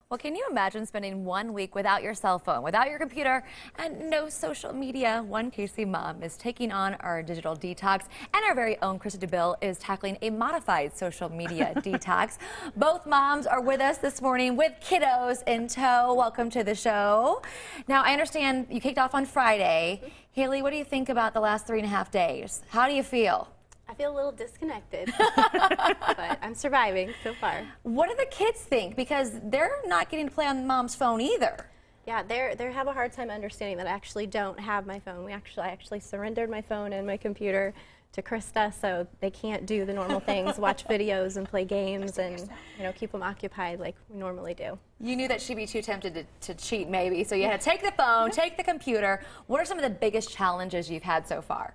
Well, can you imagine spending 1 week without your cell phone, without your computer, and no social media? One KC mom is taking on our digital detox, and our very own Christa DeBille is tackling a modified social media detox. Both moms are with us this morning with kiddos in tow. Welcome to the show. Now, I understand you kicked off on Friday. Hayley, what do you think about the last 3.5 days? How do you feel? I feel a little disconnected, but I'm surviving so far. What do the kids think? Because they're not getting to play on mom's phone either. Yeah, they have a hard time understanding that I actually don't have my phone. I actually surrendered my phone and my computer to Christa, so they can't do the normal things, watch videos and play games and keep them occupied like we normally do. You knew that she'd be too tempted to cheat maybe, so you had to take the phone, take the computer. What are some of the biggest challenges you've had so far?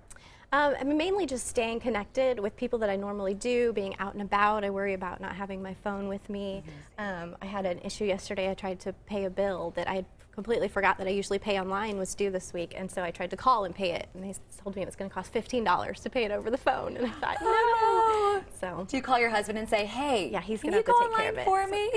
I mean, mainly just staying connected with people that I normally do, being out and about. I worry about not having my phone with me. I had an issue yesterday. I tried to pay a bill that I had completely forgot that I usually pay online was due this week, and so I tried to call and pay it, and they told me it was going to cost $15 to pay it over the phone, and I thought, no. So do you call your husband and say, hey, yeah, he's going to have to take care of it for me?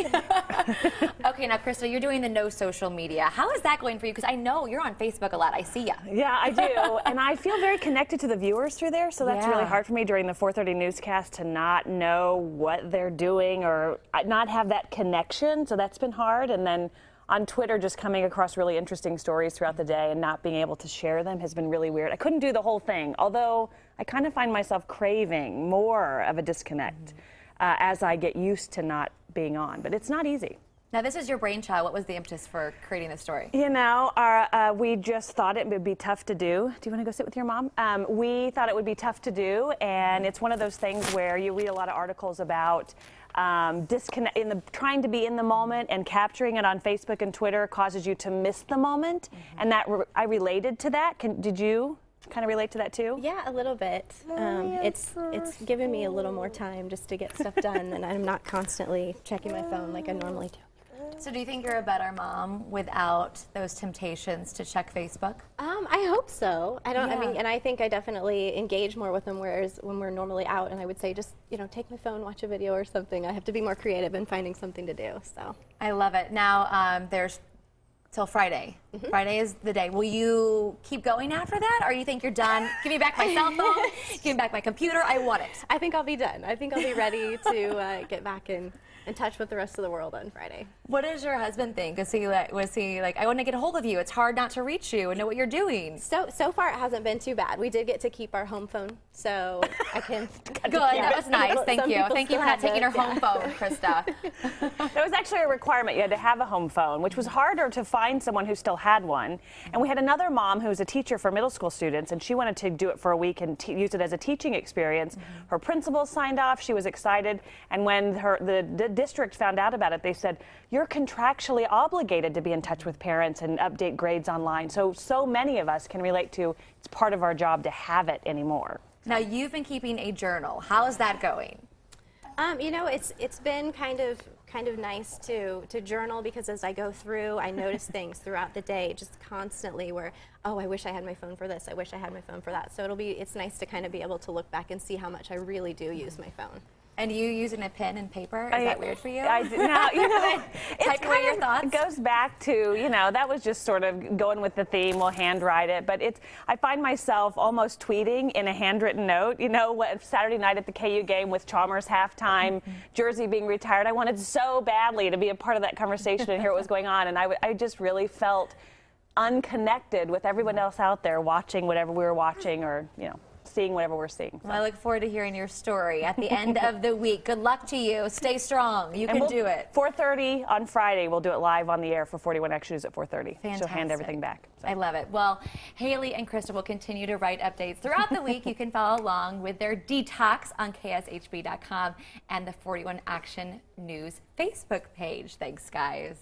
Okay, now Christa, you're doing the no social media. How is that going for you? Because I know you're on Facebook a lot. I see you. Yeah, I do, and I feel very connected to the viewers through there, so that's really hard for me during the 4:30 newscast to not know what they're doing or not have that connection, so that's been hard. And then on Twitter, just coming across really interesting stories throughout the day and not being able to share them has been really weird. I couldn't do the whole thing, although I kind of find myself craving more of a disconnect as I get used to not being on, but it's not easy. Now, this is your brainchild. What was the impetus for creating this story? You know, we just thought it would be tough to do. Do you want to go sit with your mom? We thought it would be tough to do, and it's one of those things where you read a lot of articles about trying to be in the moment, and capturing it on Facebook and Twitter causes you to miss the moment, and that I related to that. Did you kind of relate to that too? Yeah, a little bit. It's given me a little more time just to get stuff done, and I'm not constantly checking my phone like I normally do. So do you think you're a better mom without those temptations to check Facebook? I hope so. I mean, and I think I definitely engage more with them, whereas when we're normally out and I would say just, take my phone, watch a video or something, I have to be more creative in finding something to do, so. I love it. Now, there's till Friday. Friday is the day. Will you keep going after that, or you think you're done? Give me back my cell phone, give me back my computer, I want it. I think I'll be done. I think I'll be ready to get back in touch with the rest of the world on Friday. What does your husband think? Was he like, I want to get a hold of you, it's hard not to reach you and know what you're doing? So far it hasn't been too bad. We did get to keep our home phone, so I can Good, that was nice, thank you. Thank you for not taking her home phone, Christa. That was actually a requirement. You had to have a home phone, which was harder to find someone who still had one. And we had another mom who was a teacher for middle school students, and she wanted to do it for a week and use it as a teaching experience. Her principal signed off, she was excited, and when the district found out about it, they said, you're contractually obligated to be in touch with parents and update grades online. So many of us can relate to, it's part of our job to have it anymore. Now, you've been keeping a journal. How is that going? It's been kind of nice to journal, because as I go through, I notice things throughout the day just constantly where, oh, I wish I had my phone for this, I wish I had my phone for that. So it's nice to kind of be able to look back and see how much I really do use my phone. And you using a pen and paper? Is that weird for you? It's kind your thoughts? It goes back to, that was just sort of going with the theme, we'll handwrite it. But I find myself almost tweeting in a handwritten note. Saturday night at the KU game with Chalmers halftime, jersey being retired, I wanted so badly to be a part of that conversation and hear what was going on. And I just really felt unconnected with everyone else out there watching whatever we were watching, or, seeing whatever we're seeing. So. Well, I look forward to hearing your story at the end of the week. Good luck to you. Stay strong. You can do it. 4:30 on Friday. We'll do it live on the air for 41 Extra News at 4:30. Fantastic. She'll hand everything back. So. I love it. Well, Hayley and Christa will continue to write updates throughout the week. You can follow along with their detox on KSHB.com and the 41 Action News Facebook page. Thanks, guys.